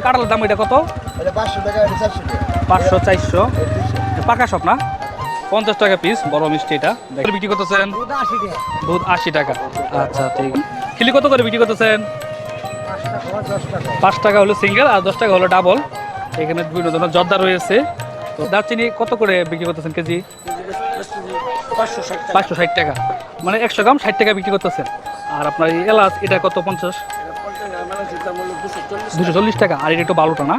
কাঁঠালের দাম এটা কত? 500 400 পাকা সব না? 50 টাকা পিস বড় মিষ্টি এটা বিক্রি করতেছেন। দুধ 80 টাকা। আচ্ছা ঠিক। খিলি কত করে বিক্রি করতেছেন? 5 টাকা হলো সিঙ্গেল আর 10 টাকা হলো ডাবল। এখানে বিভিন্ন ধরনের জর্দা রয়েছে। তো দারচিনি কত করে বিক্রি করতেছেন কেজি? 560 টাকা, মানে 100 গ্রাম 60 টাকা বিক্রি করতেছেন। আর আপনার এই এলাচ এটা কত? 50 240 টাকা। আর এটা একটু ভালোটা না?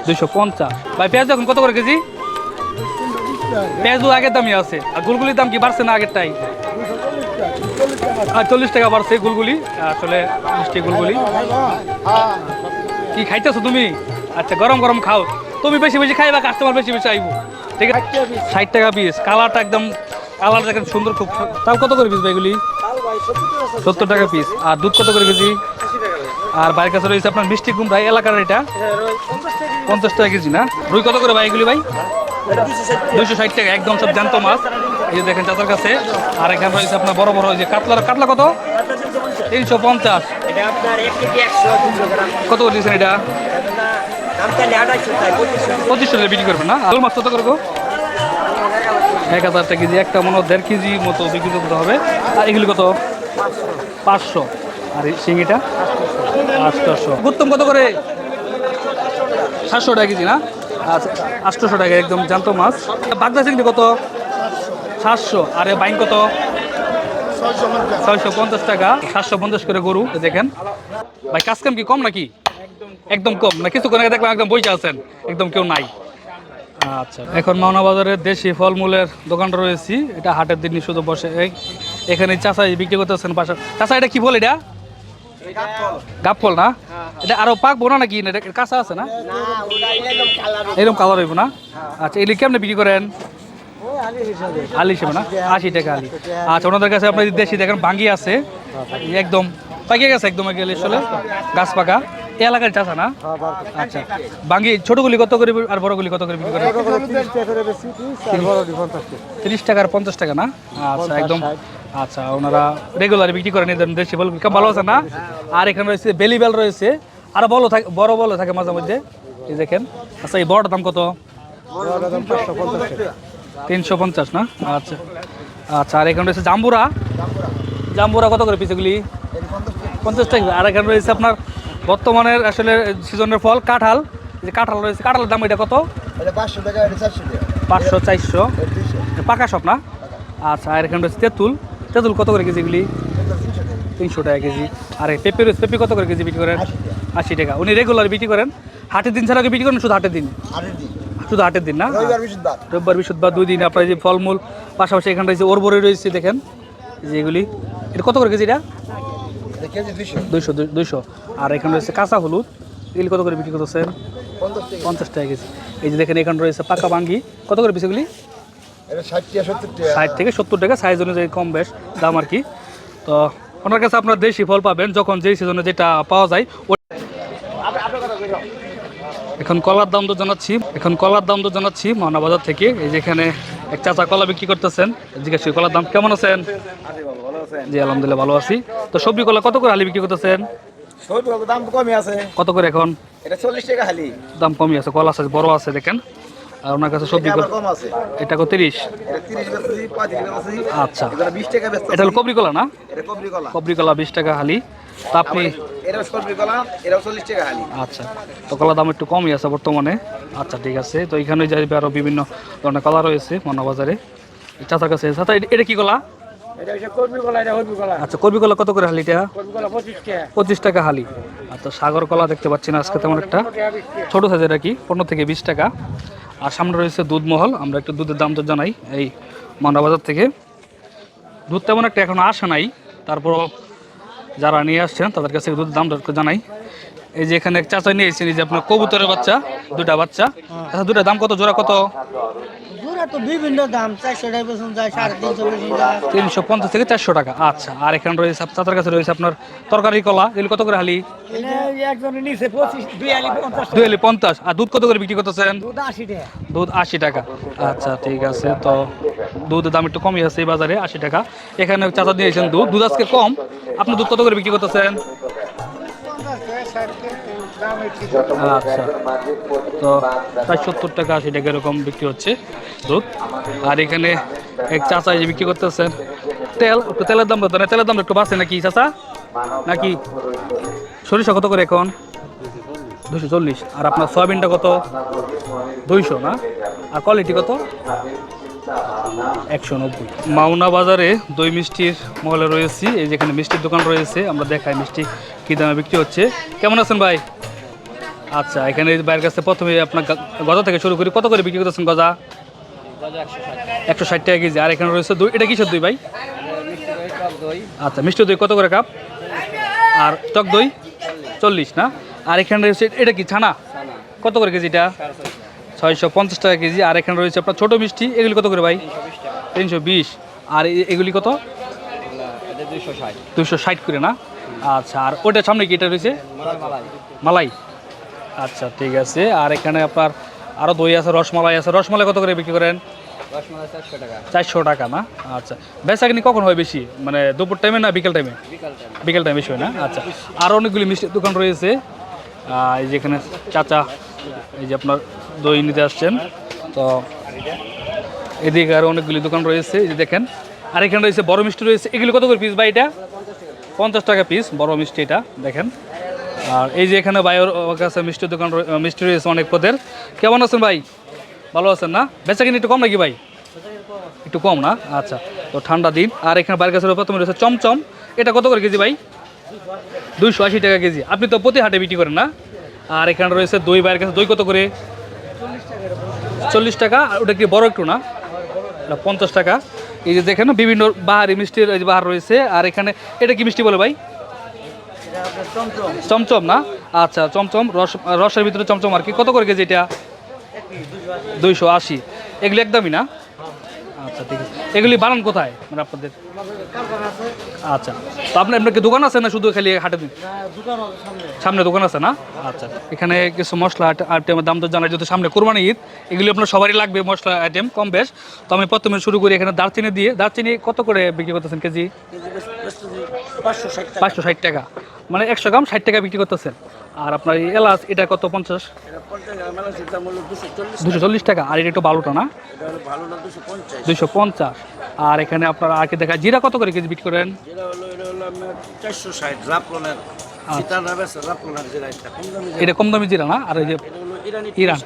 250। ভাই পেঁয়াজ এখন কত করে কেজি? পেঁয়াজও আগের দামই আছে। আর গুলগুলির দাম কি বাড়ছে না আগেরটাই? আর 40 টাকা বাড়ছে গুলগুলি, আসলে মিষ্টি গুলগুলি। কি খাইতেছো তুমি? আচ্ছা গরম গরম খাও। তুমি বেশি বেশি খাইবা, কাস্টমার বেশি বেশি আইবো। ঠিক আছে 60 টাকা পিস। কালারটা একদম কালার দেখেন সুন্দর খুব। তাও কত করে পিস ভাইগুলি? 70 টাকা পিস। আর দুধ কত করে কেজি? আর বাইরের কাছে রয়েছে আপনার মিষ্টি কুমড়া এলাকার এটা 50 টাকা কেজি না? রুই কত করে ভাই এগুলি ভাই? 260 টাকা, একদম সব জ্যান্ত মাছ। এই যে দেখেন চাচার কাছে। আর এখানে রয়েছে আপনার বড় বড় যে কাতলা কত? 350। কত করে দিয়েছেন এটা? 2500 টাকা বিক্রি করবেন না? আলু মাছ কত করবো? 1000 টাকা কেজি। একটা মনে হয় 1.5 কেজি মতো বিক্রি করতে হবে। আর এগুলি কত? 500। আর এই শিঙিটা 800। গুত্তম কত করে? 700 টাকা কেজি না? আচ্ছা 800 টাকা, একদম জ্যান্ত মাছ। বাগদা চিংড়ি কত? 700। আর বাইন কত? 650 টাকা। 750 করে গরু দেখেন ভাই। কাজ কাম কি কম নাকি? একদম কম না? কিছুক্ষণ আগে দেখলাম একদম বইটা আছেন, একদম কেউ নাই। আচ্ছা এখন মাওনা বাজারের দেশি ফলমূলের দোকানটা রয়েছি। এটা হাটের দিনই শুধু বসে। এখানে চাচাই বিক্রি করতেছেন পাশে। চাচা এটা কি বল? এটা গাব ফল না? এটা আরো পাকবো না নাকি? এটা কাঁচা আছে না? এরকম কালার হইব না? আচ্ছা এগুলি কেমনে বিক্রি করেন? আলি হিসেবে না? 80 টাকা আলি। আচ্ছা ওনাদের কাছে আপনার দেশি দেখেন বাঙ্গি আছে, একদম পাকিয়ে গেছে একদম আসলে গাছ পাকা। এই এলাকার চাষা না? আচ্ছা বাঙ্গি ছোটগুলি কত করে আর বড়গুলি কত করে বিক্রি করেন? 30 টাকা আর 50 টাকা না? আচ্ছা একদম। আচ্ছা ওনারা রেগুলার বিক্রি করেন এদের দেশি বল। ভালো আছে না? আর এখানে রয়েছে বেলি বেল রয়েছে, আর বড় বল থাকে মাঝে মধ্যে, এই দেখেন। আচ্ছা এই বড়টার দাম কত? 350 না? আচ্ছা আচ্ছা। আর এখানে রয়েছে জাম্বুরা কত করে পিস এগুলি? 50 টাকা। আর এখানে রয়েছে আপনার বর্তমানের আসলে সিজনের ফল কাঁঠাল। যে কাঁঠাল রয়েছে, কাঁঠালের দাম এটা কত? 500 400 পাকা সব না? আচ্ছা আর এখানে রয়েছে তেঁতুল কত করে কেজি এগুলি? 300 টাকা কেজি। আর পেঁপে রয়েছে, পেঁপে কত করে কেজি বিক্রি করেন? 80 টাকা। উনি রেগুলার বিক্রি করেন? হাটের দিন ছাড়া বিক্রি করেন? শুধু হাটের দিন? শুধু হাটের দিন না? রবিবার বৃহস্পতিবার 2 দিন আপনার যে ফলমূল। পাশাপাশি এখানে রয়েছে ওরবরে রয়েছে দেখেন যে এগুলি। এটা কত করে কেজি? এটা 200। আর এখানে রয়েছে কাঁচা হলুদ, এগুলি কত করে বিক্রি করতেছেন? 50 টাকা কেজি। এই যে দেখেন এখানে রয়েছে পাকা বাঙ্গি, কত করে পিস এগুলি? 60 থেকে 70 টাকা, সাইজ অনুযায়ী কম বেশ দাম আর কি। তো ওনার কাছে আপনার দেশি ফল পাবেন যখন যেই সিজনে যেটা পাওয়া যায়। এখন কলার দাম তো জানাচ্ছি মাওনা বাজার থেকে। এই যেখানে এক চাচা কলা বিক্রি করতেছেন, জিজ্ঞাসা করি কলার দাম কেমন আছেন? জি আলহামদুলিল্লাহ ভালো আছি। তো সবজি কলা কত করে হালি বিক্রি করতেছেন? দাম কমই আছে। কত করে এখন? এটা 40 টাকা হালি। দাম কমই আছে, কলা আছে বড় আছে দেখেন। আর ওনার কাছে সবজি কম আছে। এটা কত? 30। এটা 30 বেচছি, 35 বেচছি। আচ্ছা এটা 20 টাকা বেচছি। এটা হলো কবরি কলা না? এটা কবরি কলা। কবরি কলা 20 টাকা হালি। তো আপনি এটা কবরি কলা, এটা 40 টাকা হালি। আচ্ছা তো কলার দাম একটু কমই আছে বর্তমানে। আচ্ছা ঠিক আছে। তো এখানে যাইবে আরো বিভিন্ন ধরনের কলা রয়েছে মাওনা বাজারে চাচার কাছে। চাচা এটা কি কলা? এটা হচ্ছে কবরি কলা, এটা হলবি কলা। আচ্ছা কবি কলা কত করে হালি এটা? কবরি কলা 25 টাকা। 25 টাকা হালি। আচ্ছা সাগর কলা দেখতে পাচ্ছি না আজকে তেমন একটা, ছোট সাইজের আর কি, 15 থেকে 20 টাকা। আর সামনে রয়েছে দুধমহল। আমরা একটু দুধের দাম তো জানাই এই মাওনা বাজার থেকে। দুধ তেমন একটা এখন আসে নাই, তারপরও যারা নিয়ে আসছেন তাদের কাছে দুধের দাম জানাই। এই যে এখানে চাচা নিয়ে এসেছেন, এই যে আপনার কবুতরের বাচ্চা, দুটা বাচ্চা। আচ্ছা দুটা দাম কত? জোড়া কত? তো বিভিন্ন দাম, 400 টাকা বেতন যায়, 350 যায়, 350 থেকে 400 টাকা। আচ্ছা আর এখানে রয়েছে চাচার কাছে রয়েছে আপনার তরকারি কলা, এগুলো কত করে হালি? একজনের নিচে 25, 250 250। আর দুধ কত করে বিক্রি করতেছেন? দুধ 80 টাকা। দুধ 80 টাকা। আচ্ছা ঠিক আছে। তো দুধের দাম একটু কমই আছে এই বাজারে, 80 টাকা। এখানে চাচা দিয়েছেন দুধ আজকে কম। আপনি দুধ কত করে বিক্রি করতেছেন? আচ্ছা, তো 470 টাকা 80 টাকা এরকম বিক্রি হচ্ছে দুধ। আর এখানে এক চাচা এই যে বিক্রি করতেছেন তেল, একটু তেলের দাম কত? তেলের দাম একটু বাড়ছে নাকি চাচা? নাকি সরিষা কত করে এখন? 240। আর আপনার সয়াবিনটা কত? 200 না? আর কোয়ালিটি কত? 190। মাওনা বাজারে দই মিষ্টির মহলে রয়েছি। এই যেখানে মিষ্টির দোকান রয়েছে, আমরা দেখাই মিষ্টি কী দামে বিক্রি হচ্ছে। কেমন আছেন ভাই? আচ্ছা, এখানে বাইরের কাছে প্রথমে আপনার গজা থেকে শুরু করি, কত করে বিক্রি করতেছেন গজা? 160 টাকা কেজি। আর এখানে রয়েছে দই, এটা কিসের দই ভাই? আচ্ছা, মিষ্টি দই কত করে কাপ? আর টক দই 40 না? আর এখানে রয়েছে এটা কি ছানা, কত করে কেজি এটা? 650 টাকা কেজি। আর এখানে রয়েছে আপনার ছোটো মিষ্টি, এগুলি কত করে ভাই? 320। আর এগুলি কত? 260 করে না? আচ্ছা, আর ওটার সামনে কি এটা রয়েছে? মালাই। আচ্ছা, ঠিক আছে। আর এখানে আপনার আরও দই আছে, রসমালাই আছে। রসমালাই কত করে বিক্রি করেন? 400 টাকা না? আচ্ছা, বেচাকিনি কখন হয় বেশি, মানে দুপুর টাইমে না বিকেল টাইমে? বিকেল টাইমে বেশি হয় না? আচ্ছা, আর অনেকগুলি মিষ্টির দোকান রয়েছে। এই যেখানে চাচা এই যে আপনার দই নিতে আসছেন, তো এদিকে আরও অনেকগুলি দোকান রয়েছে, এই যে দেখেন। আর এখানে রয়েছে বড় মিষ্টি রয়েছে, এগুলি কত করে পিস ভাই? এটা 50 টাকা পিস বড় মিষ্টি, এটা দেখেন। আর এই যে এখানে ভাইয়ের কাছে মিষ্টির দোকান, মিষ্টি রয়েছে অনেক পদের। কেমন আছেন ভাই? ভালো আছেন না? বেচাকিনি একটু কম নাকি ভাই? একটু কম না? আচ্ছা, তো ঠান্ডা দিন। আর এখানে বাইরের কাছে প্রথমে রয়েছে চমচম, এটা কত করে কেজি ভাই? 280 টাকা কেজি। আপনি তো প্রতি হাটে বিক্রি করেন না? আর এখানে রয়েছে দই, বাইরের কাছে দই কত করে? 40 টাকা। আর ওটা কি বড় একটু না? 50 টাকা। এই যে দেখেন বিভিন্ন বাহারি মিষ্টির এই যে বাহার রয়েছে। আর এখানে এটা কি মিষ্টি বলে ভাই? চমচম না? আচ্ছা, চমচম রসের ভিতরে চমচম। আর কি কত করে কেজি এটা? 280। এগুলি একদমই না? আচ্ছা, ঠিক আছে। এগুলি বানান কোথায় মানে আপনাদের? আচ্ছা, তো আপনার কি দোকান আছে না শুধু খালি হাটে দিন? সামনে দোকান আছে না? আচ্ছা, এখানে কিছু মশলা আইটেমের দাম তো জানাই, যেহেতু সামনে কোরবানি ঈদ, এগুলি আপনার সবারই লাগবে মশলা আইটেম কম বেশ। তো আমি প্রথমে শুরু করি এখানে দারচিনি দিয়ে। দারচিনি কত করে বিক্রি করতেছেন কেজি? 560 টাকা, মানে 100 গ্রাম 60 টাকা বিক্রি করতেছেন। আর আপনার এই এলাচ এটা কত? 50? 240 টাকা। আর এটা একটু ভালোটা না? 250। আর এখানে আপনার আর কি দেখা, জিরা কত করে কেজি বিক্রি করেন? 460 এটা কম দামি জিরা না? আর এই যে ইরান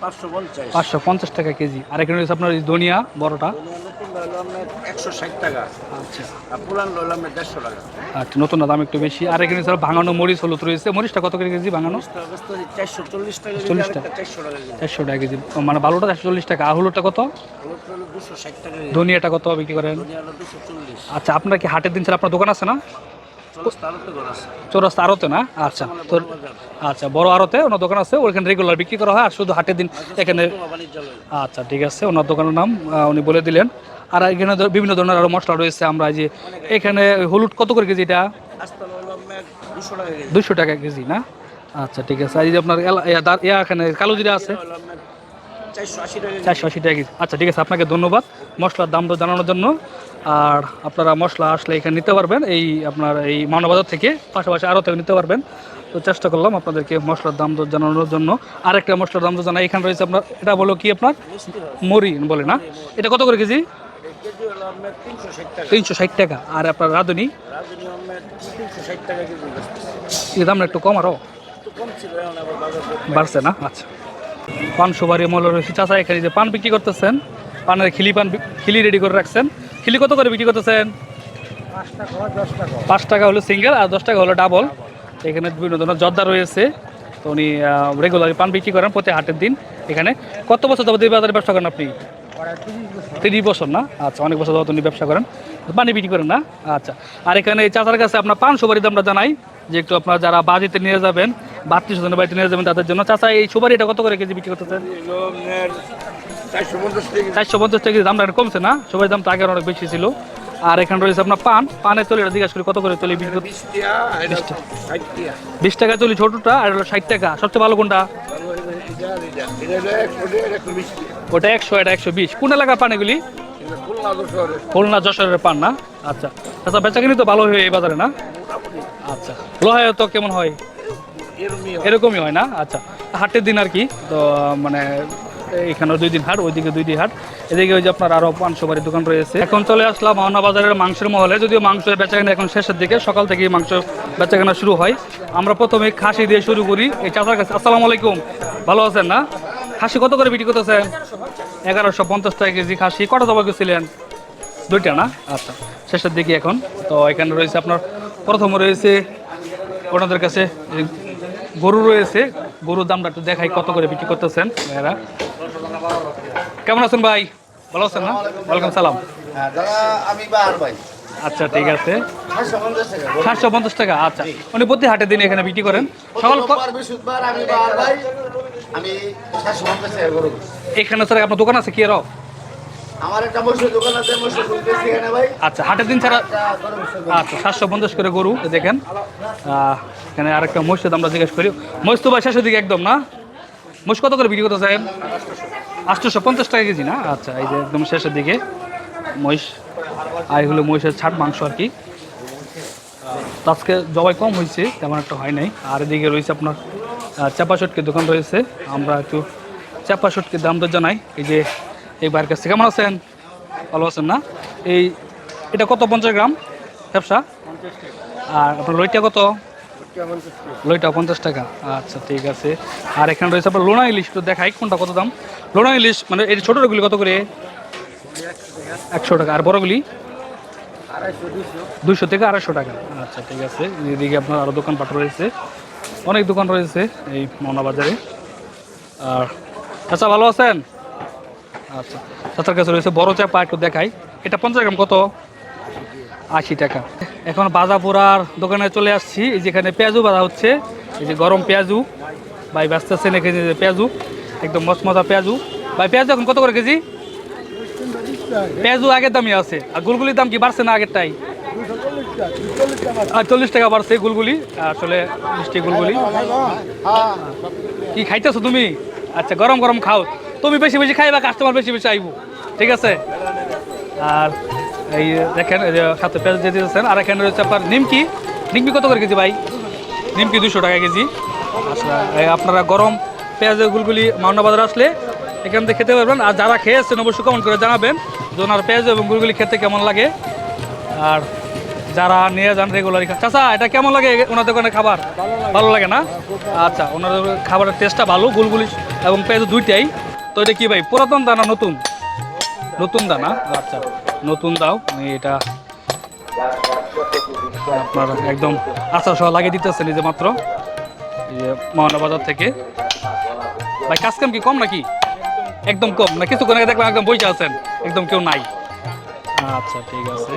550 টাকা কেজি। আর এখানে রয়েছে আপনার এই ধনিয়া বড়টা 160 টাকা। আচ্ছা, আর পুরান হলো 150 টাকা। আচ্ছা, নতুন দাম একটু বেশি। আর এখানে স্যার ভাঙানো মরিচ হলুদ রয়েছে, মরিচটা কত করে কেজি ভাঙানো? 440 টাকা। 40 টাকা। 400 টাকা। 400 টাকা কেজি, মানে ভালোটা 440 টাকা। আর হলুদটা কত? 260 টাকা। ধনিয়াটা কত বিক্রি করেন? 240। আচ্ছা, আপনার কি হাটের দিন স্যার আপনার দোকান আছে না? চৌরাস্তা আড়তে না? আচ্ছা, তো আচ্ছা, বড় আড়তে ওনার দোকান আছে, ওখানে রেগুলার বিক্রি করা হয়। আর শুধু হাটের দিন এখানে। আচ্ছা, ঠিক আছে, ওনার দোকানের নাম উনি বলে দিলেন। আর এখানে বিভিন্ন ধরনের আরও মশলা রয়েছে। আমরা যে এখানে হলুদ কত করে কেজি? এটা 200 টাকা কেজি না? আচ্ছা, ঠিক আছে। আর এই যে আপনার এখানে কালো জিরা আছে 480 টাকা কেজি। আচ্ছা, ঠিক আছে, আপনাকে ধন্যবাদ মশলার দাম তো জানানোর জন্য। আর আপনারা মশলা আসলে এখানে নিতে পারবেন, এই আপনার এই মাওনা বাজার থেকে, পাশাপাশি আরও থেকে নিতে পারবেন। তো চেষ্টা করলাম আপনাদেরকে মশলার দাম তো জানানোর জন্য। আরেকটা মশলার দাম তো জানাই, এখানে রয়েছে আপনার এটা বলো কি আপনার মরি বলে না? এটা কত করে কেজি? 360 টাকা। আর আপনার রাঁধুনি এই দামটা একটু কম, আরও বাড়ছে না? আচ্ছা, পান সুপারি মল রয়েছে। চাচা এখানে যে পান বিক্রি করতেছেন, পানের খিলি রেডি করে রাখছেন। খিলি কত করে বিক্রি করতেছেন? 5 টাকা হলো সিঙ্গেল, আর 10 টাকা হলো ডাবল। এখানে বিভিন্ন ধরনের জর্দা রয়েছে। তো উনি রেগুলারলি পান বিক্রি করেন প্রতি হাটের দিন। এখানে কত বছর যাবত এই বাজারে ব্যবসা করেন আপনি? 30 বছর না? আচ্ছা, অনেক বছর যাবত উনি ব্যবসা করেন, পানি বিক্রি করেন না? আচ্ছা, আর এখানে এই চাচার কাছে আপনার পান সুপারির দামটা জানাই, যে একটু আপনারা যারা বাড়িতে নিয়ে যাবেন, 32 জনের বাড়িতে নিয়ে যাবেন তাদের জন্য। চাচা এই সুপারিটা কত করে কেজি বিক্রি করতেছেন? 450 টাকা কেজি। দামটা কমছে না? সুপারির দাম তো আগে অনেক বেশি ছিল। আর এখানে রয়েছে আপনার পানের চলি, এটা জিজ্ঞাসা করি কত করে চলি বিক্রি? 20 টাকা চলি ছোটটা, আর হলো 60 টাকা। সবচেয়ে ভালো কোনটা? ওটা 100, এটা 120। কোন এলাকার পান এগুলি? খুলনা যশোরের পান না? আচ্ছা, আচ্ছা, বেচা কিনি তো ভালো হয় এই বাজারে না? আচ্ছা, লোহায় তো কেমন হয়? এরকমই হয় না? আচ্ছা, হাটের দিন আর কি। তো মানে এখানে 2 দিন হাট, ওইদিকে 2 দিন হাট, এদিকে ওই যে আপনার আরো মাংস বাড়ির দোকান রয়েছে। এখন চলে আসলাম মাওনা বাজারের মাংসের মহলে। যদিও মাংসের বেচাকেনা এখন শেষের দিকে, সকাল থেকেই মাংস বেচাকেনা শুরু হয়। আমরা প্রথমে খাসি দিয়ে শুরু করি এই চাচার কাছে। আসসালামু আলাইকুম, ভালো আছেন না? খাসি কত করে বিক্রি করতেছেন? 1150 টাকা কেজি খাসি। কটা জবাই করছিলেন? 2টা না? আচ্ছা, শেষের দিকে এখন। তো এখানে রয়েছে আপনার প্রথমে রয়েছে ওনাদের কাছে গরু রয়েছে। গরুর দামটা একটু দেখাই কত করে বিক্রি করতেছেন ভাইয়েরা। কেমন আছেন ভাই? ভালো আছেন না? ওয়ালাইকুম সালাম। আচ্ছা, ঠিক আছে। 750 টাকা। আচ্ছা, উনি প্রতি হাটের দিন এখানে বিক্রি করেন। সকাল এখানে স্যার আপনার দোকান আছে কি আরো? আমার একটা মসজিদ দোকান আছে, মসজিদ খুলতেছি এখানে ভাই। আচ্ছা, হাটের দিন ছাড়া। আচ্ছা, 750 করে গরু দেখেন। এখানে আরেকটা মসজিদ আমরা জিজ্ঞেস করি। মহিষ তো ভাই শেষের দিকে একদম না? মহিষ কত করে বিক্রি করতে চান? 850 টাকা কেজি না? আচ্ছা, এই যে একদম শেষের দিকে মহিষ। আর এগুলো মহিষের ছাট মাংস আর কি। তো আজকে জবাই কম হয়েছে, তেমন একটা হয় নাই। আর এদিকে রয়েছে আপনার চাপা শুটকির দোকান রয়েছে। আমরা একটু চাপা শুটকির দাম তো জানাই। এই যে এই বাইরের কাছ থেকে। কেমন আছেন? ভালো আছেন না? এটা কত? 50 গ্রাম ব্যবসা। আর আপনার লইটা কত? লইটা 50 টাকা। আচ্ছা, ঠিক আছে। আর এখানে রয়েছে আপনার লোনা ইলিশ। তো দেখাই কোনটা কত দাম। লোনা ইলিশ মানে এই ছোটোগুলি কত করে? 100 টাকা। আর বড়গুলি 200 থেকে 250 টাকা। আচ্ছা, ঠিক আছে। এদিকে আপনার আরও দোকানপাট রয়েছে, অনেক দোকান রয়েছে এই মাওনা বাজারে। আর আচ্ছা, ভালো আছেন? আচ্ছা, চাচার কাছে রয়েছে বড় চাপা, একটু দেখাই। এটা 50 গ্রাম কত? 80 টাকা। এখন বাজা পোড়ার দোকানে চলে আসছি। এই যেখানে পেঁয়াজু বাজা হচ্ছে। এই যে গরম পেঁয়াজু ভাই ব্যস্ত আছেন। এখানে যে পেঁয়াজু একদম মচমচা পেঁয়াজু। ভাই পেঁয়াজু এখন কত করে কেজি? পেঁয়াজু আগের দামই আছে। আর গুলগুলির দাম কি বাড়ছে না আগেরটাই? আর 40 টাকা বাড়ছে গুলগুলি। আসলে মিষ্টি গুলগুলি। কি খাইতেছো তুমি? আচ্ছা, গরম গরম খাও। তুমি বেশি বেশি খাইবা, কাস্টমার বেশি বেশি আইব। ঠিক আছে। আর এই দেখেন এই যে সাথে পেঁয়াজ দিয়ে দিয়েছেন। আর এখানে রয়েছে আপনার নিমকি। নিমকি কত করে কেজি ভাই? নিমকি 200 টাকা কেজি। আচ্ছা, আপনারা গরম পেঁয়াজের গুলগুলি মাওনা বাজার আসলে এখান থেকে খেতে পারবেন। আর যারা খেয়েছেন অবশ্যই কমেন্ট করে জানাবেন যে ওনার পেঁয়াজ এবং গুলগুলি খেতে কেমন লাগে। আর যারা নিয়ে যান রেগুলারই। চাচা, এটা কেমন লাগে ওনার দোকানের খাবার? ভালো লাগে না? আচ্ছা, ওনার খাবারের টেস্টটা ভালো, গুলগুলি এবং পেঁয়াজ দুইটাই। তো এটা কি ভাই পুরাতন দানা নতুন? নতুন দানা। আচ্ছা, নতুন দাও। এটা আপনার একদম আচার সহ লাগিয়ে দিতেছেন এই যে মাত্র এই যে মাওনা বাজার থেকে। ভাই কাজ কাম কি কম নাকি? একদম কম না? কিছুক্ষণ আগে দেখলাম একদম বইসা আছেন, একদম কেউ নাই। আচ্ছা, ঠিক আছে।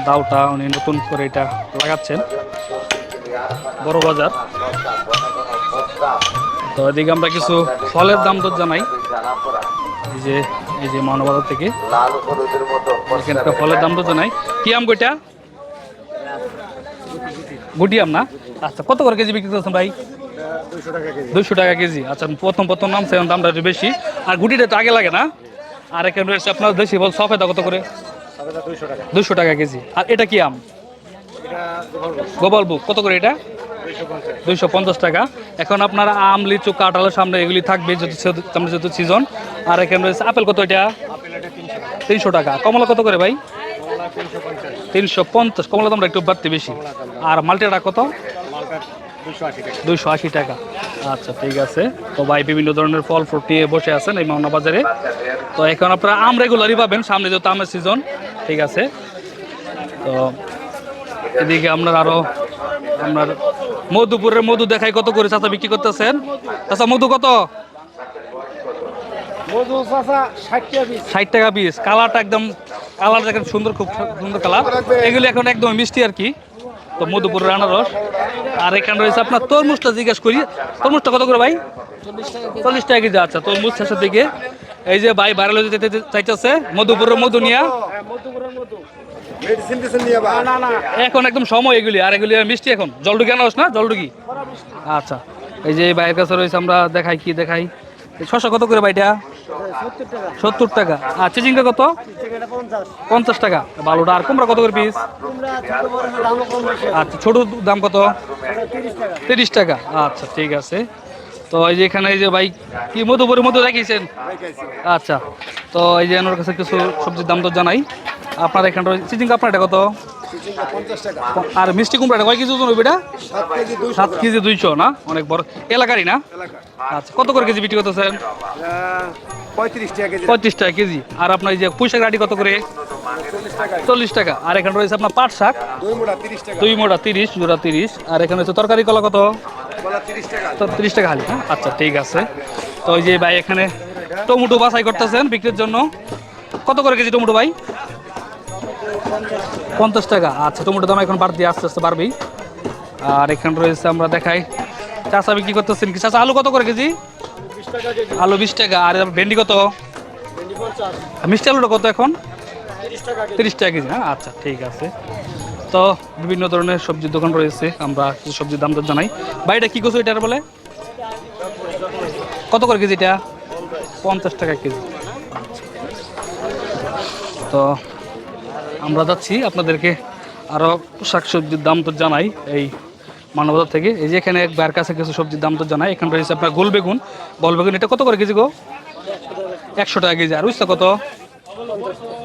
দাওটা উনি নতুন করে এটা লাগাচ্ছেন। বড় বাজার। তো এদিকে আমরা কিছু ফলের দাম তো জানাই। এই যে মাওনা বাজার থেকে এখানকার ফলের দাম তো জানাই। কি আম কইটা? গুটি আম না? আচ্ছা, কত করে কেজি বিক্রি করছেন ভাই? 200 টাকা কেজি। আচ্ছা, প্রথম নাম সেরকম দামটা একটু বেশি। আর গুটিটা তো আগে লাগে না? আর এখানে রয়েছে আপনার দেশি ফল সফেদা কত করে? 200 টাকা কেজি। আর এটা কি আম? গোপালভোগ কত করে এটা? 250 টাকা। এখন আপনারা আম, লিচু, কাঁঠালের সামনে এগুলি থাকবে যেহেতু সিজন। আর এখানে রয়েছে আপেল কত এটা? 300 টাকা। কমলা কত করে ভাই? 350। কমলা দামটা একটু বাড়তি বেশি। আর মালটাটা কত? 280 টাকা। আচ্ছা, ঠিক আছে। তো ভাই বিভিন্ন ধরনের ফল ফ্রুট নিয়ে বসে আছেন এই মাওনা বাজারে। তো এখন আপনারা আম রেগুলারই পাবেন, সামনে যেহেতু আমের সিজন। ঠিক আছে। তো এদিকে আপনার আরো আপনার মধুপুরের মধু দেখাই কত করে চাচা বিক্রি করতেছেন? চাচা, মধু কত? 60 টাকা পিস। কালারটা একদম দেখেন সুন্দর, খুব সুন্দর কালার। এগুলি এখন একদম মিষ্টি আর কি। তো মধুপুরের আনারস। আর এখানে রয়েছে আপনার তরমুজটা জিজ্ঞেস করি। তরমুজটা কত করে ভাই? 40 টাকা কেজি। আচ্ছা, তরমুজ শেষের দিকে। এই যে ভাই বাইরে যেতে চাইতেছে মধুপুরের মধু নিয়া। এখন একদম সময় এগুলি। আর এগুলি মিষ্টি এখন জলডুকি আনারস না? জলডুকি। আচ্ছা, এই যে বাইরের কাছে রয়েছে আমরা দেখাই। কি দেখাই? শসা কত করে ভাইটা? 70 টাকা। আর চিচিঙ্গা কত? 50 টাকা। ভালোটা। আর কুমড়া কত করে পিস? আচ্ছা, ছোট দাম কত? 30 টাকা। আচ্ছা ঠিক আছে। তো এই যে এখানে এই যে ভাই কি মধুপুরের মধ্যে দেখিয়েছেন? আচ্ছা। তো এই যে ওনার কাছে কিছু সবজির দাম তো জানাই। আপনার এখানে চিচিং আপনার এটা কত? আর মিষ্টি কুমড়াটা কয় কেজি ওজন হবে এটা? 7 কেজি 200 না? অনেক বড় এলাকারই না? আচ্ছা কত করে কেজি বিক্রি করতেছেন? 35 টাকা কেজি। আর আপনার এই যে পুঁই শাক আটি কত করে? 40 টাকা। আর এখানে রয়েছে আপনার পাট শাক 2 মোড়া 30, জোড়া 30। আর এখানে হচ্ছে তরকারি কলা কত? 30 টাকা হালি। হ্যাঁ আচ্ছা ঠিক আছে। তো ওই যে ভাই এখানে টমেটো বাছাই করতেছেন বিক্রির জন্য। কত করে কেজি টমেটো ভাই? 50 টাকা। আচ্ছা টমেটো দাম এখন বাড়তি, আস্তে আস্তে বাড়বেই। আর এখানে রয়েছে আমরা দেখাই চাষা বিক্রি করতেছেন কি চাষা? আলু কত করে কেজি? আলু 20 টাকা। আর ভেন্ডি কত? মিষ্টি আলুটা কত এখন? 30 টাকা কেজি। হ্যাঁ আচ্ছা ঠিক আছে। তো বিভিন্ন ধরনের সবজির দোকান রয়েছে, আমরা কিছু সবজির দাম দর জানাই। বাড়িটা কী করছো এটার বলে? কত করে কেজি এটা? 50 টাকা কেজি। তো আমরা যাচ্ছি আপনাদেরকে আরও শাকসবজির দাম তো জানাই এই মানবতার থেকে। এই যে এখানে এক ভাইয়ের কাছে কিছু সবজির দাম তো জানাই। এখানে রয়েছে আপনার গোল বেগুন। গোল বেগুন এটা কত করে কেজি গো? 100 টাকা কেজি। আর উস্তা কত?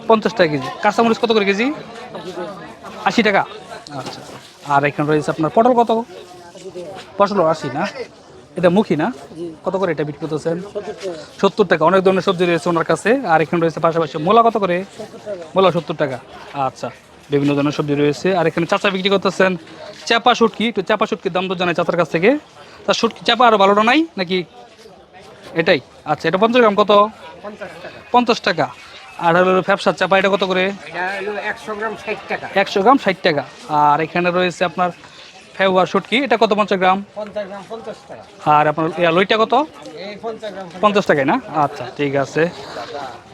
50 টাকা কেজি। কাঁচামরিচ কত করে কেজি? 80 টাকা। আচ্ছা। আর এখানে রয়েছে আপনার পটল কত? পটল 80 না? এটা মুখী না? কত করে এটা বিক্রি করতেছেন? 70 টাকা। অনেক ধরনের সবজি রয়েছে ওনার কাছে। আর এখানে রয়েছে পাশাপাশি মূলা কত করে? মূলা 70 টাকা। আচ্ছা বিভিন্ন ধরনের সবজি রয়েছে। আর এখানে চাচা বিক্রি করতেছেন চাপা শুটকি। একটু চাপা শুটকির দাম তো জানাই চাচার কাছ থেকে। তার শুটকি চাপা আরও ভালোটা নাই নাকি এটাই? আচ্ছা এটা 50 গ্রাম কত? 50 টাকা। আর হলো ফ্যাপসার চাপা এটা কত করে? 100 গ্রাম 60 টাকা। 100 গ্রাম 60 টাকা। আর এখানে রয়েছে আপনার ফেওয়ার শুটকি এটা কত? 50 গ্রাম। 50 টাকা। আর আপনার লইটা কত? এই 50 গ্রাম 50 টাকায় না? আচ্ছা ঠিক আছে।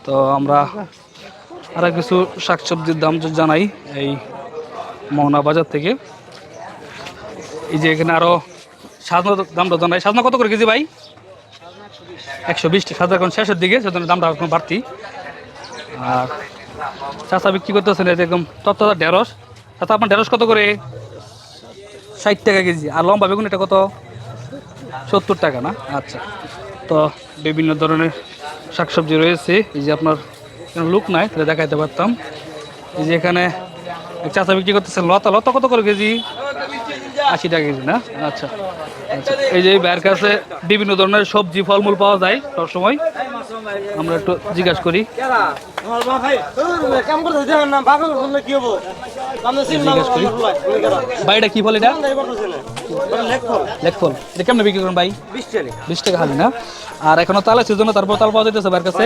তো আমরা আরও কিছু শাকসবজির দাম জানাই এই মোহনা বাজার থেকে। এই যে এখানে আরও সাজনার দামটা জানাই। সাজনা কত করে কেজি ভাই? 120 টাকা। সাজনা এখন শেষের দিকে, সেজন্য দামটা এখন বাড়তি। আর চাষা বিক্রি করতেছেন এরকম তত্ত্ব ঢেঁড়স। চাষা আপনার ঢেঁড়স কত করে? 60 টাকা কেজি। আর লম্বা বেগুন এটা কত? 70 টাকা না? আচ্ছা। তো বিভিন্ন ধরনের শাকসবজি রয়েছে। এই যে আপনার লুক নাই তাহলে দেখাইতে পারতাম। এই যে এখানে চাষা বিক্রি করতেছেন লতা। লতা কত করে কেজি? 80 টাকা কেজি না? আচ্ছা আচ্ছা। এই যে ভাইয়ের কাছে বিভিন্ন ধরনের সবজি ফলমূল পাওয়া যায় সবসময়। আমরা একটু জিজ্ঞাসা করি। ভাইটা কি ফল এটা? লেকফল। এটা কেমন বিক্রি করেন ভাই? 20 টাকা হালি না? আর এখনো তাল আছে জন্য তারপর তাল পাওয়া যাইতেছে ভাইয়ের কাছে।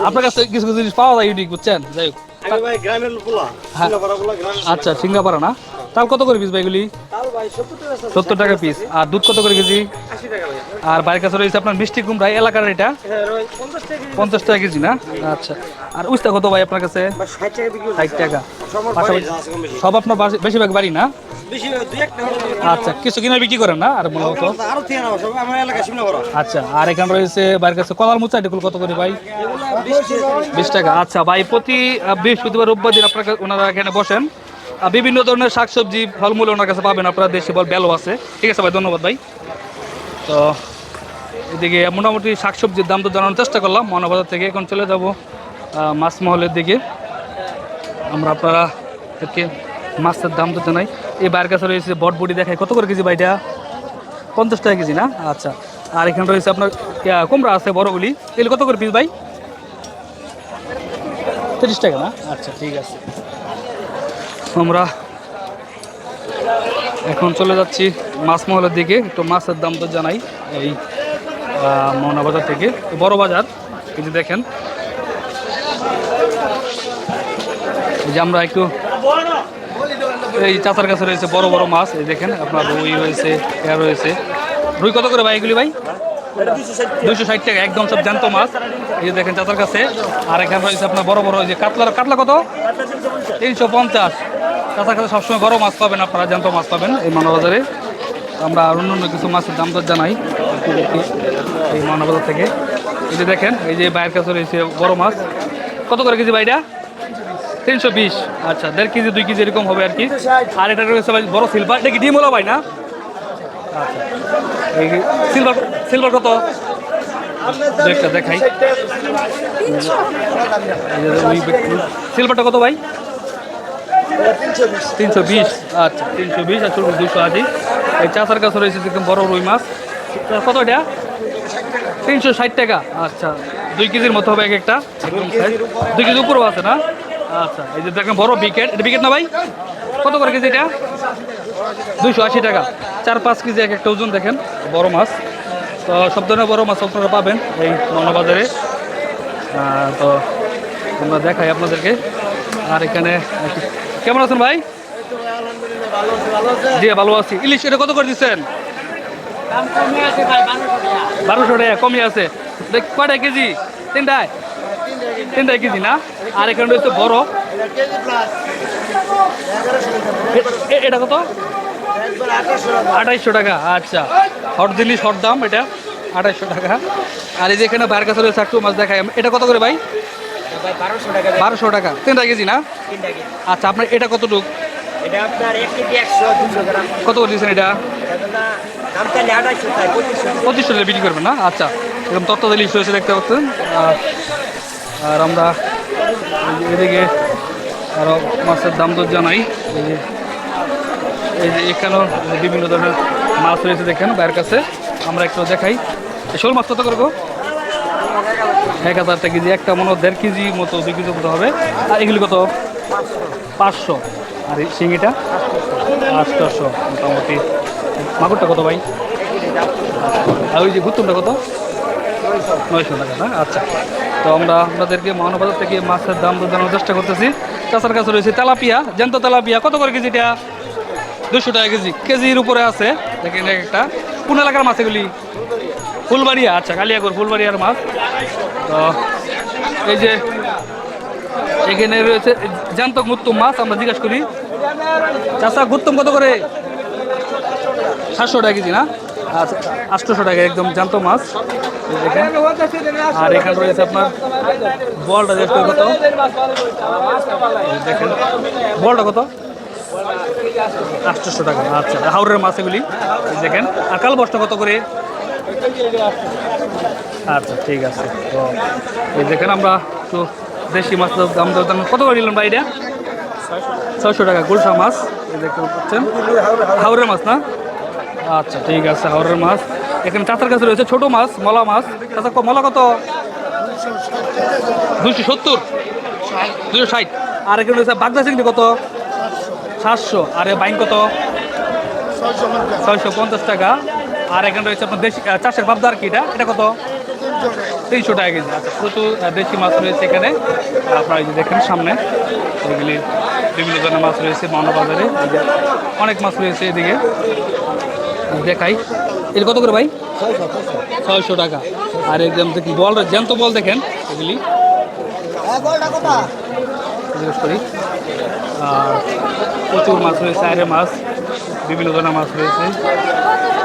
আপনার কাছে কিছু কিছু জিনিস পাওয়া যায় ইউনিক, বুঝছেন? যাই হোক। আচ্ছা সিঙ্গাপাড়া না? তাল কত করে পিস ভাইগুলি? 70 টাকা পিস। আর দুধ কত করে কেজি? আর বাড়ির কাছে রয়েছে আপনার মিষ্টি কুমড়া এলাকার এটা 50 টাকা কেজি না? আচ্ছা। আর উস্তা কত ভাই আপনার কাছে? 60 টাকা। সব আপনার বেশিরভাগ বাড়ি না? আচ্ছা কিছু কিনা বিক্রি করেন না? আর মূলত আচ্ছা। আর এখানে রয়েছে বাড়ির কাছে কলার মুচা, এটা কত করে ভাই? 20 টাকা। আচ্ছা ভাই প্রতি বৃহস্পতিবার রোববার দিন আপনার ওনারা এখানে বসেন। বিভিন্ন ধরনের শাকসবজি ফলমূল ওনার কাছে পাবেন। আপনারা দেশি বল বেলও আছে। ঠিক আছে ভাই, ধন্যবাদ ভাই। তো এদিকে মোটামুটি শাকসবজির দাম তো জানানোর চেষ্টা করলাম মহানবাজার থেকে। এখন চলে যাব মাছ মহলের দিকে। আমরা আপনারা থেকে মাছের দাম তো জানাই। এই বাইরের কাছে রয়েছে বটবটি, দেখায় কত করে কেজি ভাইটা? 50 টাকা কেজি না? আচ্ছা। আর এখানে রয়েছে আপনার কুমড়া আছে বড়গুলি, এগুলি কত করে পিস ভাই? 30 টাকা না? আচ্ছা ঠিক আছে। আমরা এখন চলে যাচ্ছি মাছ মহলের দিকে। একটু মাছের দাম তো জানাই এই মোহনা বাজার থেকে। বড় বাজার এই যে দেখেন, এই যে আমরা একটু এই চাচার কাছে রয়েছে বড় বড় মাছ। এই দেখেন আপনার রুই রয়েছে, পেয়ার রয়েছে। রুই কত করে ভাই এগুলি ভাই? 260 টাকা, একদম সব জ্যান্ত মাছ। এই যে দেখেন চাচার কাছে। আর এখানে রয়েছে আপনার বড় বড় যে কাতলা কত? 350। চাচার কাছে সবসময় বড় মাছ পাবেন, আপনারা জ্যান্ত মাছ পাবেন এই মানবাজারে। আমরা অন্য কিছু মাছের দাম দর জানাই এই মানবাজার থেকে। এই যে দেখেন এই যে বাইরের কাছে রয়েছে বড় মাছ। কত করে কেজি ভাইটা? 320। আচ্ছা 1.5 কেজি 2 কেজি এরকম হবে আর কি। আর এটা রয়েছে ভাই বড় সিলভার, এটা কি ডিম হলো ভাই না? আচ্ছা এই সিলভার, সিলভার কত? একটা দেখাই, সিলভারটা কত ভাই? 320। আচ্ছা 320 আর চুল 280। এই চাষার কাছে রয়েছে একদম বড় রুই মাছ, কত এটা? 360 টাকা। আচ্ছা 2 কেজির মতো হবে এক একটা, একদম সাইজ 2 কেজির উপরও আছে না? আচ্ছা এই যে দেখেন বড় বিকেট, এটা বিকেট না ভাই? কত করে কেজি এটা? 280 টাকা। 4-5 কেজি এক একটা ওজন, দেখেন বড় মাছ। তো সব ধরনের বড় মাছ আপনারা পাবেন এই মাওনা বাজারে। তো আমরা দেখাই আপনাদেরকে। আর এখানে কেমন আছেন ভাই? জি ভালো আছি। ইলিশ এটা কত করে দিচ্ছেন? 1200 টাকা কমই আছে। কয়টা কেজি? তিনটায় কেজি না? আর এখানে রয়েছে বড়, এটা কত? 2800 টাকা। আচ্ছা হট জিনিস, হট দাম এটা 2800 টাকা। আর এই যে এখানে বাইরের কাছে রয়েছে একটু মাছ দেখাই, এটা কত করে ভাই? 1200 টাকা। 3 কেজি না? আচ্ছা আপনার এটা কতটুক? এটা আপনার 1 কেজি 100 200 গ্রাম। কত করে দিয়েছেন এটা? দাম চাইলে 2800 টাকা, 2500 টাকা বিক্রি করবেন না? আচ্ছা এরকম তত্ত্ব ইলিশ রয়েছে দেখতে পাচ্ছেন। আর আমরা এদিকে আরও মাছের দাম দর জানাই। এই যে এখানেও বিভিন্ন ধরনের মাছ রয়েছে দেখেন বাইরের কাছে, আমরা একটু দেখাই। শোল মাছ কত করবো? 1000 টাকা কেজি। একটা মনে হয় 1.5 কেজি মতো 2 কেজি মতো হবে। আর এগুলি কত? 500। আর এই শিঙিটা 800 মোটামুটি। মাগুরটা কত ভাই? আর ওই যে গুত্তুমটা কত? 900 টাকা না? আচ্ছা তো আমরা আপনাদেরকে মাওনা বাজার থেকে মাছের দাম দর জানানোর চেষ্টা করতেছি। তাছাড়া কাছে রয়েছে তেলাপিয়া, জ্যান্ত তেলাপিয়া কত করে কেজিটা? 200 টাকা কেজি। কেজির উপরে আছে দেখেন একটা। কোন এলাকার মাছ এগুলি? ফুলবাড়িয়া। আচ্ছা কালিয়াগড় ফুলবাড়িয়ার মাছ। তো এই যে এখানে রয়েছে জ্যান্ত গুত্তুম মাছ, আমরা জিজ্ঞাসা করি। চাষা গুত্তুম কত করে? 700 টাকা কেজি না? আচ্ছা 800 টাকা একদম জ্যান্ত মাছ দেখেন। আর এখানে রয়েছে আপনার বলটা দেখতে কত দেখেন, বলটা কত? 800 টাকা। আচ্ছা হাওড়ের মাছ এগুলি দেখেন। আর কাল বস্তা কত করে? আচ্ছা ঠিক আছে। তো এই দেখেন আমরা একটু দেশি মাছ দাম দর কত করে নিলাম ভাই? এটা 600 টাকা গুলশা মাছ, এই দেখতে পাচ্ছেন হাওড়ের মাছ না? আচ্ছা ঠিক আছে হাওড়ের মাছ। এখানে চাচার কাছে রয়েছে ছোট মাছ, মলা মাছ। চাচা মলা কত? 270, 260। আর এখানে রয়েছে বাগদা চিংড়ি কত? 700। আর বাইন কত? 650 টাকা। আর এখানে রয়েছে আপনার দেশি চাষের পাবদা, আর কি এটা কত? 300 টাকা কেজি। আচ্ছা প্রচুর দেশি মাছ রয়েছে এখানে, আপনারা এই যে দেখেন সামনে এগুলি বিভিন্ন ধরনের মাছ রয়েছে মাওনা বাজারে। অনেক মাছ রয়েছে এদিকে দেখাই। এর কত করে ভাই? 600 টাকা। আর একদম দেখি বল, জ্যান্ত বল দেখেন এগুলি জিজ্ঞেস করি। আর প্রচুর মাছ রয়েছে, আরে মাছ বিভিন্ন ধরনের মাছ রয়েছে।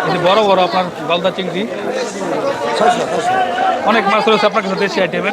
এই যে বড় বড় আপনার গলদা চিংড়ি, অনেক মাছ রয়েছে আপনার কাছে দেশি আইটেমের।